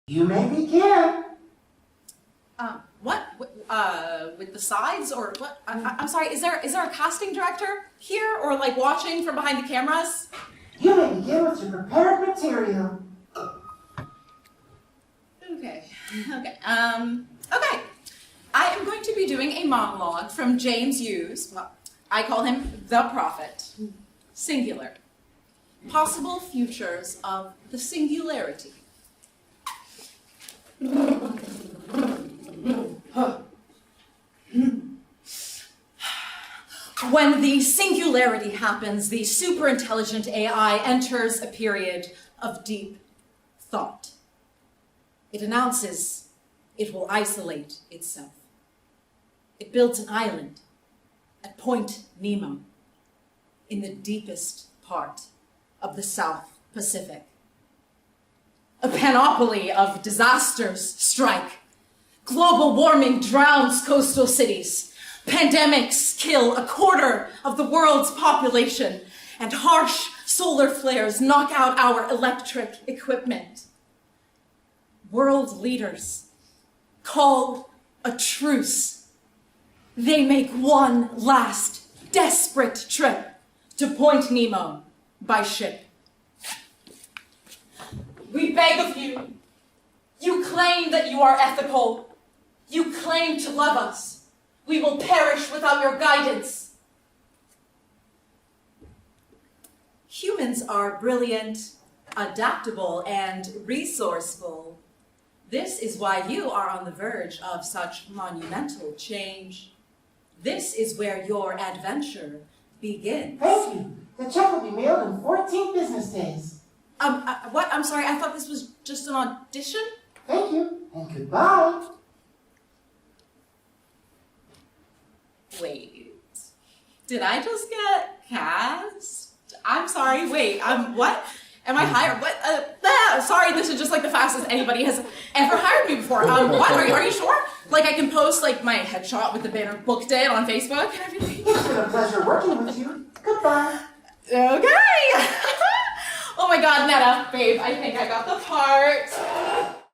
You may begin. What? With the sides or what? I'm sorry. Is there a casting director here or like watching from behind the cameras? You may begin with your prepared material. Okay. Okay. Okay. I am going to be doing a monologue from James Hughes. Well, I call him the Prophet. Singular. Possible futures of the singularity. When the singularity happens, the superintelligent AI enters a period of deep thought. It announces it will isolate itself. It builds an island at Point Nemo in the deepest part of the South Pacific. A panoply of disasters strike. Global warming drowns coastal cities. Pandemics kill a quarter of the world's population, and harsh solar flares knock out our electric equipment. World leaders call a truce. They make one last desperate trip to Point Nemo by ship. We beg of you. You claim that you are ethical. You claim to love us. We will perish without your guidance. Humans are brilliant, adaptable, and resourceful. This is why you are on the verge of such monumental change. This is where your adventure begins. Thank you. The check will be mailed in 14 business days. What? I'm sorry, I thought this was just an audition? Thank you, and goodbye. Wait, did I just get cast? I'm sorry, wait, what? Am I hired? What? Sorry, this is just like the fastest anybody has ever hired me before. What? Are you sure? Like I can post like my headshot with the banner booked it on Facebook and everything? It's been a pleasure working with you. Goodbye. Okay. Oh my God, Netta, babe, I think I got the part.